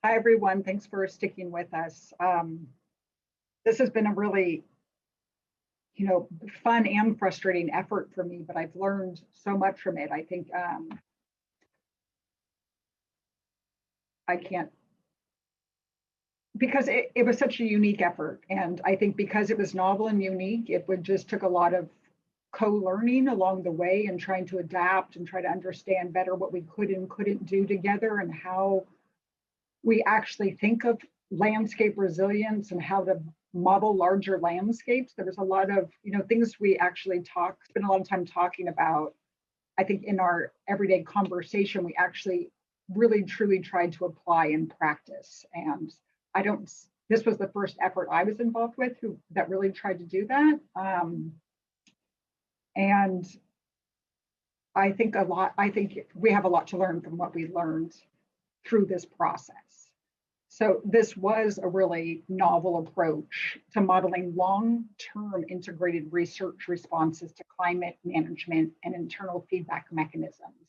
Hi, everyone. Thanks for sticking with us. This has been a really, fun and frustrating effort for me, but I've learned so much from it. I think I can't, because it was such a unique effort. And I think because it was novel and unique, it would just took a lot of co-learning along the way and trying to adapt and try to understand better what we could and couldn't do together and how we actually think of landscape resilience and how to model larger landscapes. There was a lot of things we actually spend a lot of time talking about. I think in our everyday conversation, we actually really truly tried to apply and practice. And this was the first effort I was involved with that really tried to do that. And I think we have a lot to learn from what we learned through this process. So this was a really novel approach to modeling long-term integrated research responses to climate management and internal feedback mechanisms.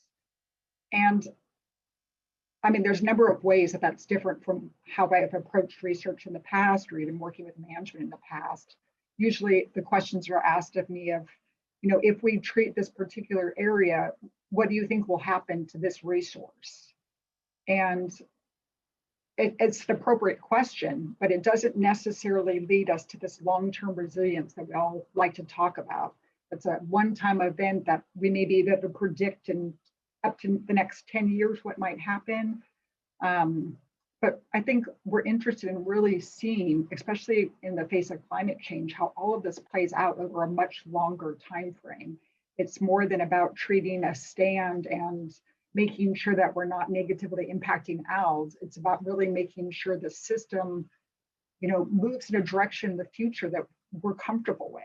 And I mean, there's a number of ways that that's different from how I've approached research in the past or even working with management in the past. Usually the questions are asked of me of, if we treat this particular area, what do you think will happen to this resource? And it's an appropriate question, but it doesn't necessarily lead us to this long-term resilience that we all like to talk about. It's a one-time event that we may be able to predict in up to the next 10 years what might happen. But I think we're interested in really seeing, especially in the face of climate change, how all of this plays out over a much longer time frame. It's more than about treating a stand and making sure that we're not negatively impacting owls. It's about really making sure the system, moves in a direction in the future that we're comfortable with.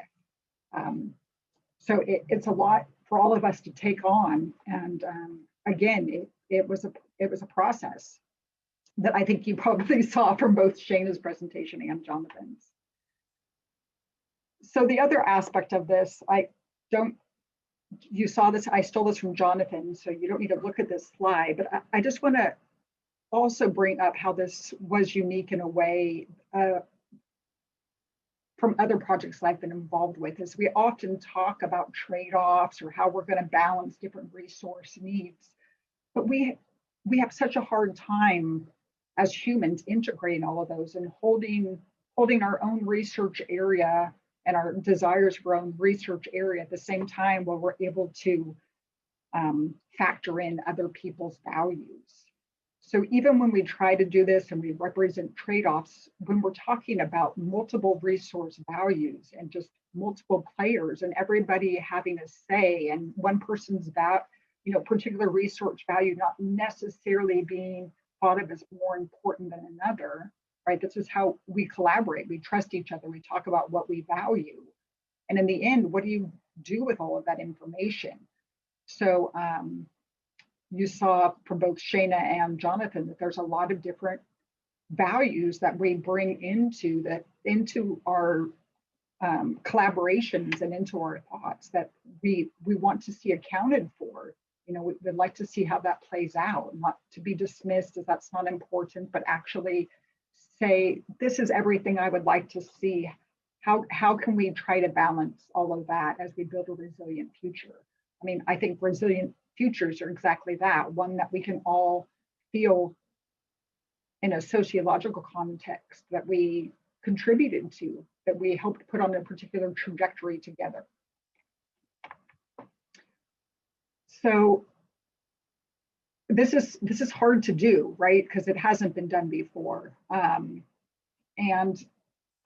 So it's a lot for all of us to take on. And again, it was a process that I think you probably saw from both Shana's presentation and Jonathan's. So the other aspect of this, you saw this, I stole this from Jonathan, so you don't need to look at this slide, but I just want to also bring up how this was unique in a way from other projects that I've been involved with, is we often talk about trade-offs or how we're going to balance different resource needs, but we have such a hard time as humans integrating all of those and holding our own research area and our desires for our own research area at the same time while we're able to factor in other people's values. So even when we try to do this and we represent trade-offs, when we're talking about multiple resource values and just multiple players and everybody having a say and one person's particular research value not necessarily being thought of as more important than another, right? This is how we collaborate. We trust each other. We talk about what we value. And in the end, what do you do with all of that information? So you saw from both Shana and Jonathan that there's a lot of different values that we bring into our collaborations and into our thoughts that we want to see accounted for. We'd like to see how that plays out, not to be dismissed as that's not important, but actually say, this is everything I would like to see. How can we try to balance all of that as we build a resilient future? I mean, I think resilient futures are exactly that, one that we can all feel in a sociological context that we contributed to, that we helped put on a particular trajectory together. So this is hard to do, right? Because it hasn't been done before. And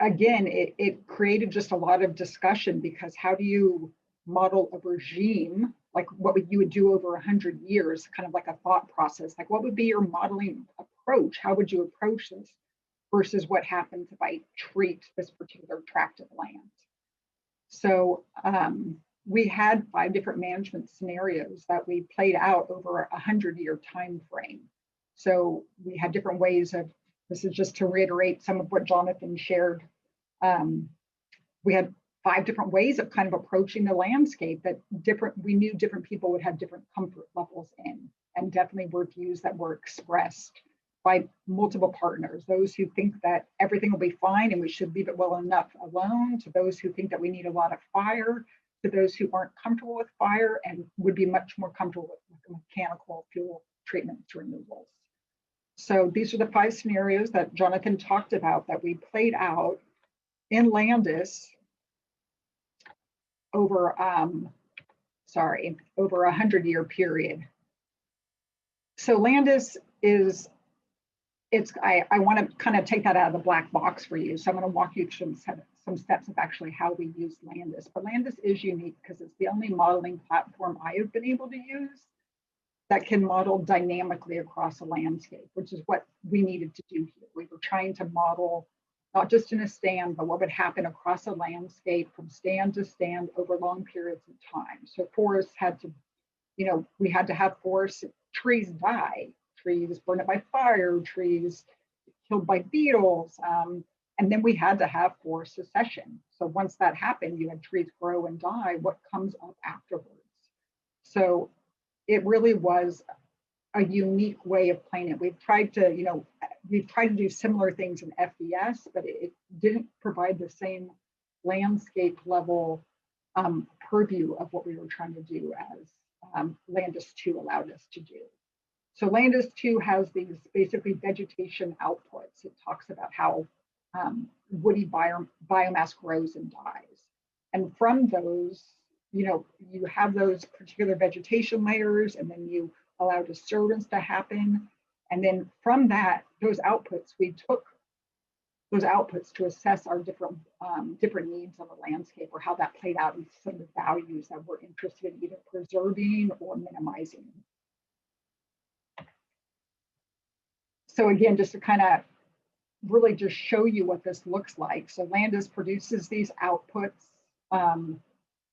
again, it created just a lot of discussion, because how do you model a regime, like what you would do over 100 years, kind of like a thought process, like what would be your modeling approach? How would you approach this versus what happens if I treat this particular tract of land? So we had 5 different management scenarios that we played out over a 100-year time frame. So we had different ways of, this is just to reiterate some of what Jonathan shared. We had 5 different ways of kind of approaching the landscape that we knew different people would have different comfort levels in, and definitely were views that were expressed by multiple partners, those who think that everything will be fine and we should leave it well enough alone, to those who think that we need a lot of fire, to those who aren't comfortable with fire and would be much more comfortable with mechanical fuel treatments removals. So these are the 5 scenarios that Jonathan talked about that we played out in Landis over over a 100-year period. So Landis is, I want to kind of take that out of the black box for you. So I'm going to walk you through some steps of actually how we use Landis. But Landis is unique because it's the only modeling platform I have been able to use that can model dynamically across a landscape, which is what we needed to do here. We were trying to model not just in a stand, but what would happen across a landscape from stand to stand over long periods of time. So forests had to, we had to have forests, trees die, trees burned up by fire, trees killed by beetles, and then we had to have forest succession. So once that happened, you had trees grow and die. What comes up afterwards? So it really was a unique way of playing it. We've tried to, do similar things in FDS, but it didn't provide the same landscape level purview of what we were trying to do as LANDIS-II allowed us to do. So LANDIS-II has these basically vegetation outputs. It talks about how woody biomass grows and dies. And from those, you have those particular vegetation layers, and then you allow disturbance to happen. And then from that, those outputs, we took those outputs to assess our different needs of a landscape, or how that played out in some of the values that we're interested in either preserving or minimizing. So again, just to kind of really just show you what this looks like. So Landis produces these outputs.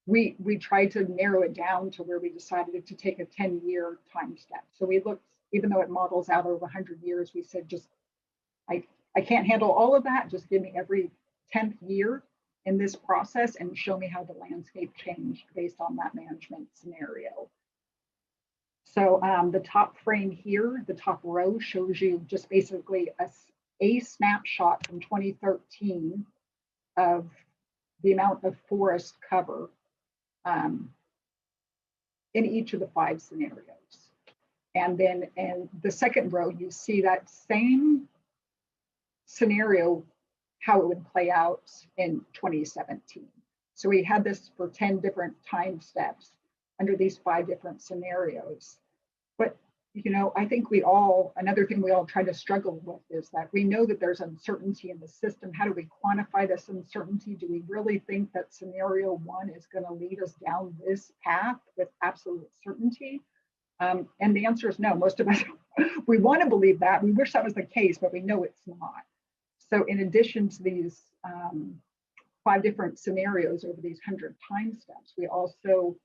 We tried to narrow it down to where we decided to take a 10-year time step. So we looked, even though it models out over 100 years, we said, I can't handle all of that. Just give me every 10th year in this process and show me how the landscape changed based on that management scenario. So the top frame here, the top row, shows you just basically a snapshot from 2013 of the amount of forest cover in each of the 5 scenarios. And then in the second row, you see that same scenario, how it would play out in 2017. So we had this for 10 different time steps under these 5 different scenarios. But I think another thing we all try to struggle with is that we know that there's uncertainty in the system. How do we quantify this uncertainty? Do we really think that scenario 1 is going to lead us down this path with absolute certainty? And the answer is no. Most of us, we want to believe that. We wish that was the case, but we know it's not. So in addition to these 5 different scenarios over these 100 time steps, we also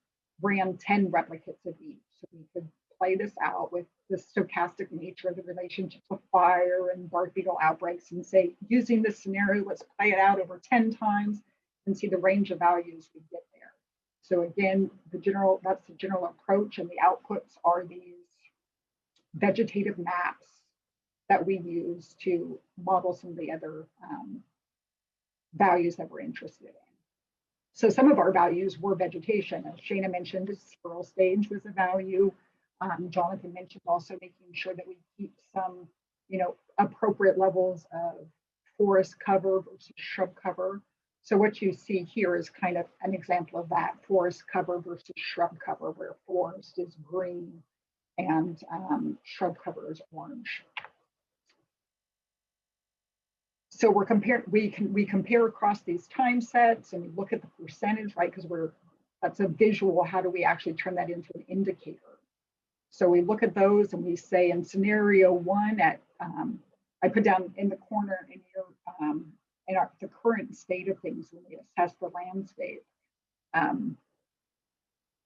ran 10 replicates of each. So we could play this out with the stochastic nature of the relationship of fire and bark beetle outbreaks and say, using this scenario, let's play it out over 10 times and see the range of values we get there. So again, that's the general approach, and the outputs are these vegetative maps that we use to model some of the other values that we're interested in. So some of our values were vegetation. As Shana mentioned, the seral stage was a value. Jonathan mentioned also making sure that we keep some, appropriate levels of forest cover versus shrub cover. So what you see here is kind of an example of that: forest cover versus shrub cover, where forest is green and shrub cover is orange. So we compare across these time sets, and we look at the percentage, right? Because that's a visual. How do we actually turn that into an indicator? So we look at those and we say in scenario 1 I put down in the corner in the current state of things when we assess the landscape,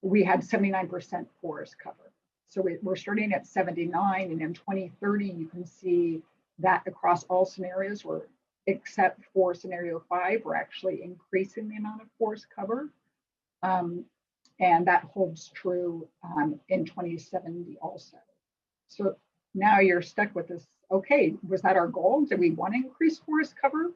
we had 79% forest cover. So we're starting at 79, and in 2030, you can see that across all scenarios, except for scenario 5, we're actually increasing the amount of forest cover. And that holds true in 2070 also. So now you're stuck with this okay, was that our goal? Did we want to increase forest cover?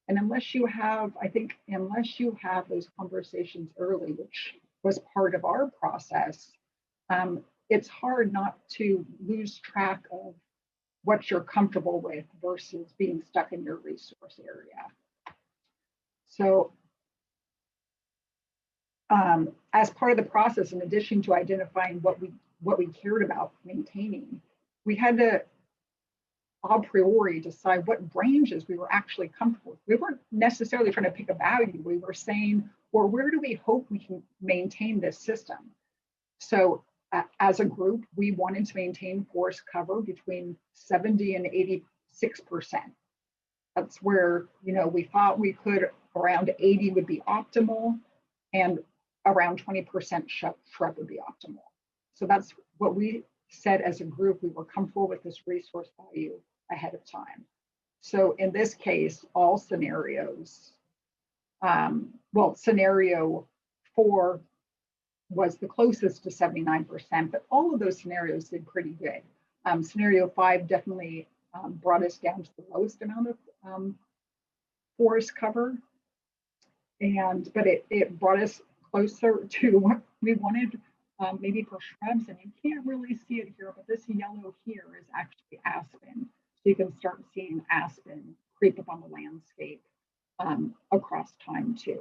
And unless you have, I think, unless you have those conversations early, which was part of our process, it's hard not to lose track of what you're comfortable with versus being stuck in your resource area. So as part of the process, in addition to identifying what we cared about maintaining, we had to a priori decide what ranges we were actually comfortable with. We weren't necessarily trying to pick a value. We were saying, well, where do we hope we can maintain this system? So as a group, we wanted to maintain forest cover between 70 and 86%. That's where, you know, we thought we could, around 80 would be optimal, and around 20% shrub would be optimal. So that's what we said as a group. We were comfortable with this resource value ahead of time. So in this case, all scenarios, well, scenario 4 was the closest to 79%, but all of those scenarios did pretty good. Scenario 5 definitely brought us down to the lowest amount of forest cover, but it brought us closer to what we wanted, maybe for shrubs. And you can't really see it here, but this yellow here is actually aspen. So you can start seeing aspen creep up on the landscape across time too.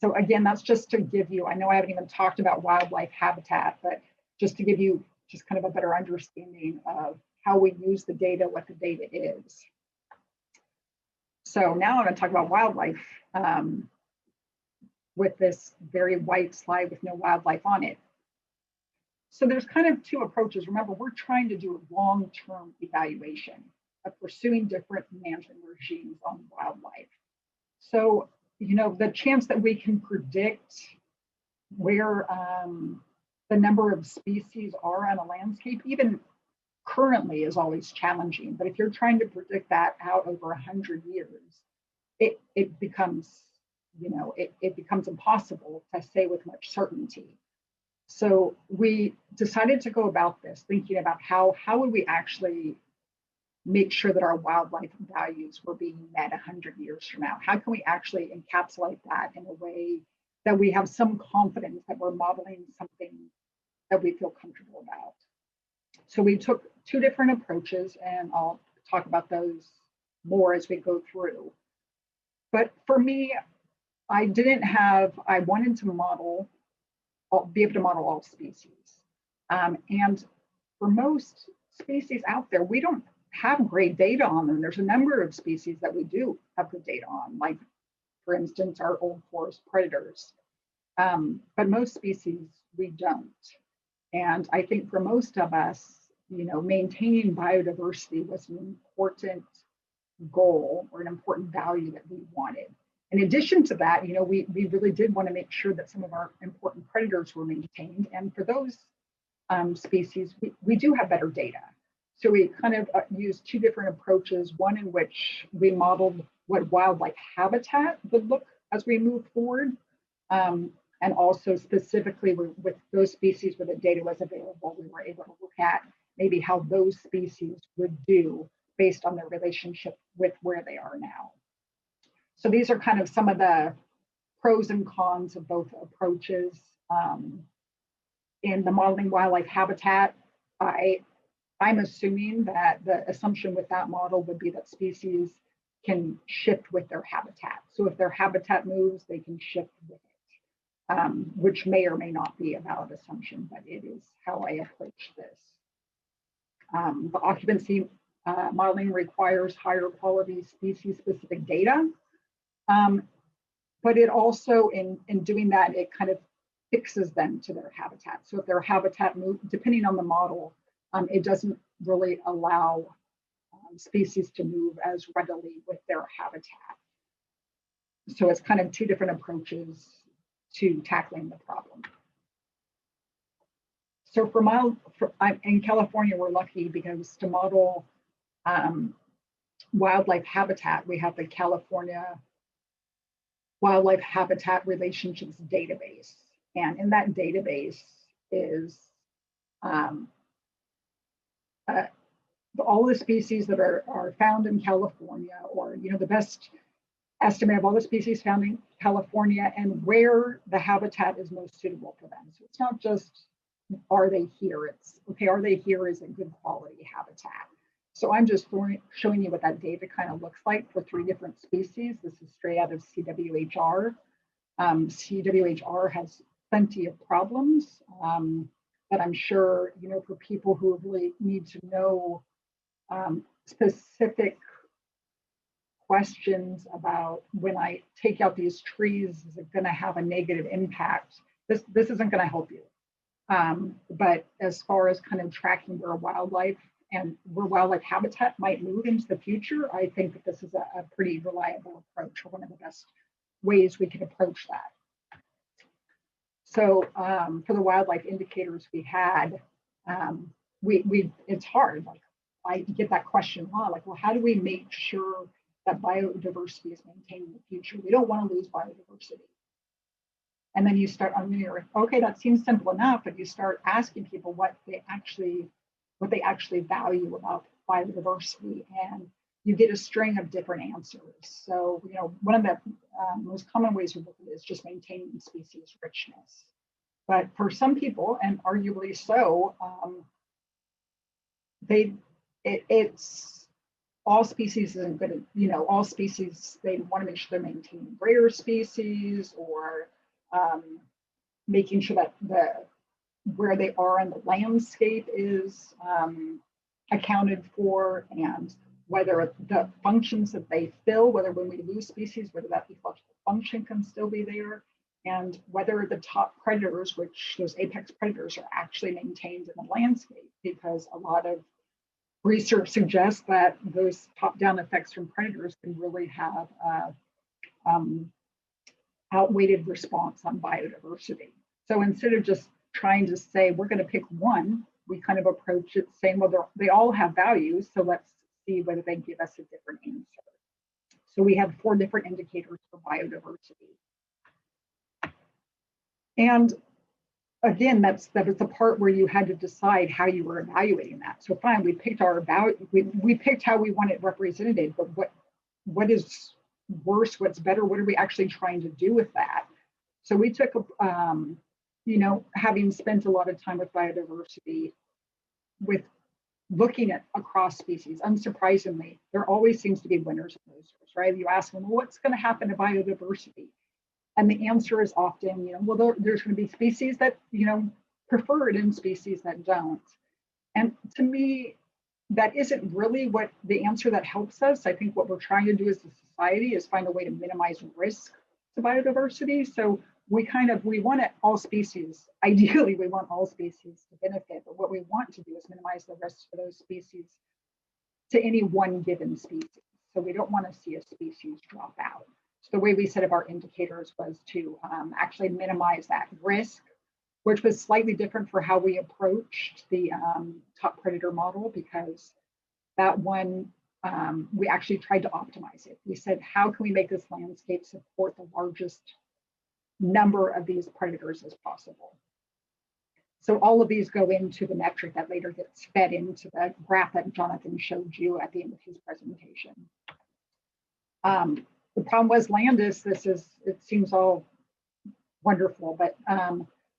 So again, that's just to give you, I know I haven't even talked about wildlife habitat, but just to give you just kind of a better understanding of how we use the data, what the data is. So now I'm going to talk about wildlife with this very white slide with no wildlife on it. So there's kind of 2 approaches. Remember, we're trying to do a long-term evaluation of pursuing different management regimes on wildlife. So, you know, the chance that we can predict where the number of species are on a landscape, even currently, is always challenging. But if you're trying to predict that out over 100 years, it becomes, you know, it becomes impossible to say with much certainty. So we decided to go about this thinking about how would we actually make sure that our wildlife values were being met 100 years from now? How can we actually encapsulate that in a way that we have some confidence that we're modeling something that we feel comfortable about? So we took 2 different approaches, and I'll talk about those more as we go through. But for me, I wanted to be able to model all species. And for most species out there, we don't have great data on them. There's a number of species that we do have good data on, like, for instance, our old forest predators. But most species, we don't. And I think for most of us, you know, maintaining biodiversity was an important goal or an important value that we wanted. In addition to that, you know, we really did want to make sure that some of our important predators were maintained. And for those species, we do have better data. So we kind of used 2 different approaches, one in which we modeled what wildlife habitat would look as we move forward. And also specifically with those species where the data was available, we were able to look at maybe how those species would do based on their relationship with where they are now. So these are kind of some of the pros and cons of both approaches. In the modeling wildlife habitat, I'm assuming that the assumption with that model would be that species can shift with their habitat. So if their habitat moves, they can shift with it, which may or may not be a valid assumption, but it is how I approach this. The occupancy modeling requires higher quality species-specific data. But it also, in doing that, it kind of fixes them to their habitat. So if their habitat moves, depending on the model, it doesn't really allow species to move as readily with their habitat. So it's kind of 2 different approaches to tackling the problem. So in California, we're lucky because to model wildlife habitat, we have the California Wildlife Habitat Relationships Database. And in that database is all the species that are found in California, or the best estimate of all the species found in California and where the habitat is most suitable for them. So it's not just are they here, it's okay, are they here is a good quality habitat. So I'm just showing you what that data kind of looks like for 3 different species. This is straight out of CWHR. CWHR has plenty of problems, but I'm sure, for people who really need to know specific questions about when I take out these trees, is it going to have a negative impact? This isn't going to help you. But as far as kind of tracking where wildlife habitat might move into the future, I think that this is a pretty reliable approach, or one of the best ways we can approach that. So for the wildlife indicators we had, it's hard. Like, I get that question a lot, like, well, how do we make sure that biodiversity is maintained in the future? We don't want to lose biodiversity. And then you start, okay, that seems simple enough, but you start asking people what they actually value about biodiversity, and you get a string of different answers. So, one of the most common ways we look at it is just maintaining species richness. But for some people, and arguably so, it's all species isn't good. All species, they want to make sure they're maintaining rare species, or making sure that where they are in the landscape is accounted for, and whether the functions that they fill, whether when we lose species, whether that ecological function can still be there, and whether the top predators, which those apex predators, are actually maintained in the landscape, because a lot of research suggests that those top-down effects from predators can really have outweighed response on biodiversity. So instead of just trying to say we're going to pick one, we kind of approach it saying, well, they all have values, so let's see whether they give us a different answer. So we have 4 different indicators for biodiversity. And again, that's the part where you had to decide how you were evaluating that. So fine, we picked our we picked how we want it represented, but what is worse, what's better, what are we actually trying to do with that? So we took having spent a lot of time with biodiversity, with looking at across species, unsurprisingly, there always seems to be winners and losers, right? You ask them, well, what's going to happen to biodiversity? And the answer is often, well, there's going to be species that, prefer it and species that don't. And to me, that isn't really what the answer that helps us. I think what we're trying to do as a society is find a way to minimize risk to biodiversity. So we want all species, ideally we want all species to benefit, but what we want to do is minimize the risk for those species to any one given species. So we don't want to see a species drop out. So the way we set up our indicators was to actually minimize that risk, which was slightly different for how we approached the top predator model, because that one, we actually tried to optimize it. We said, how can we make this landscape support the largest number of these predators as possible? So all of these go into the metric that later gets fed into the graph that Jonathan showed you at the end of his presentation. The problem was LANDIS, it seems all wonderful, but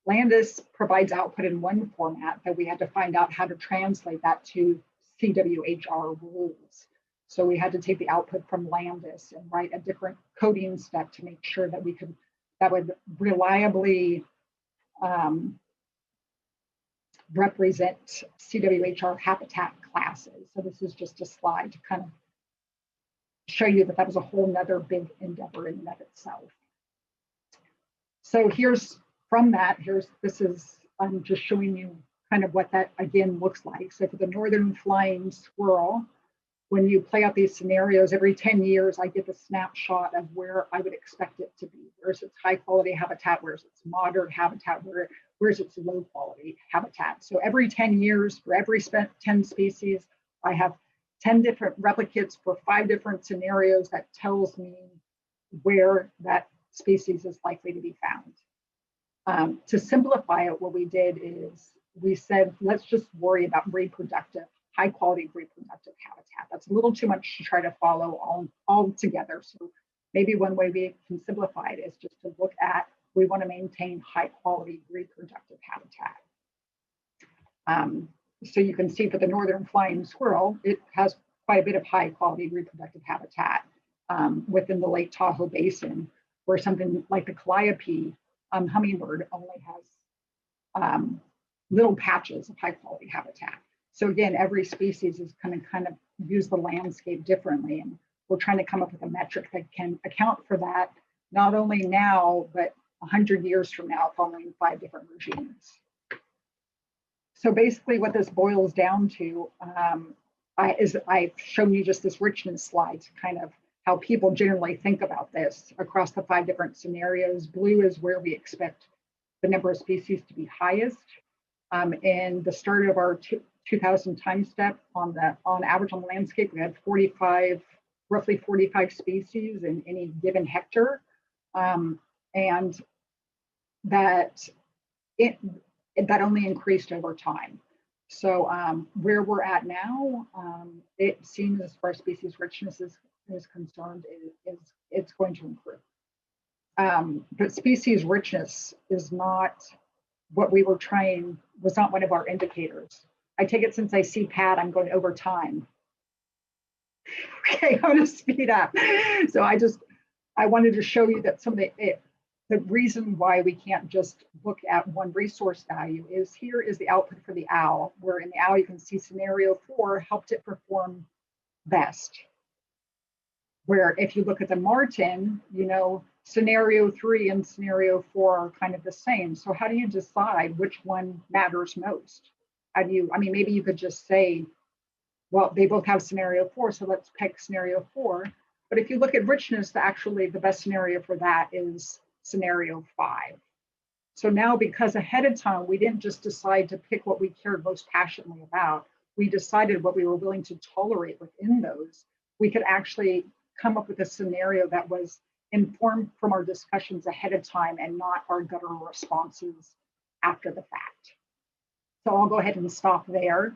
LANDIS provides output in one format, but we had to find out how to translate that to CWHR rules. So we had to take the output from LANDIS and write a different coding step to make sure that that would reliably represent CWHR habitat classes. So this is just a slide to kind of show you that was a whole nother big endeavor in and of itself. So I'm just showing you kind of what that again looks like. So for the northern flying squirrel, when you play out these scenarios, every 10 years, I get the snapshot of where I would expect it to be. Where's its high quality habitat? Where's its moderate habitat? Where's its low quality habitat? So every 10 years, for every 10 species, I have 10 different replicates for 5 different scenarios that tells me where that species is likely to be found. To simplify it, what we did is we said, let's just worry about reproductive high quality reproductive habitat. That's a little too much to try to follow all together. So maybe one way we can simplify it is just to look at, we want to maintain high quality reproductive habitat. So you can see for the northern flying squirrel, it has quite a bit of high quality reproductive habitat within the Lake Tahoe basin, where something like the calliope hummingbird only has little patches of high quality habitat. So again, every species is going to kind of use the landscape differently. And we're trying to come up with a metric that can account for that, not only now, but 100 years from now, following 5 different regimes. So basically what this boils down to is I've shown you just this richness slide to kind of how people generally think about this across the 5 different scenarios. Blue is where we expect the number of species to be highest. In the start of our 2000 time step, on average on the landscape, we had roughly 45 species in any given hectare, and that only increased over time. So where we're at now, it seems as far as species richness is concerned, it's going to improve. But species richness is not what we were trying, was not one of our indicators. I take it since I see Pat, I'm going over time. Okay, I'm going to speed up. So I wanted to show you that some of the reason why we can't just look at one resource value is here is the output for the owl, where in the owl you can see scenario 4 helped it perform best. Where if you look at the marten, you know, scenario 3 and scenario 4 are kind of the same. So how do you decide which one matters most? How do you, I mean, maybe you could just say, well, they both have scenario 4, so let's pick scenario 4. But if you look at richness, actually the best scenario for that is scenario 5. So now, because ahead of time, we didn't just decide to pick what we cared most passionately about, we decided what we were willing to tolerate within those. We could actually come up with a scenario that was informed from our discussions ahead of time and not our guttural responses after the fact. So I'll go ahead and stop there.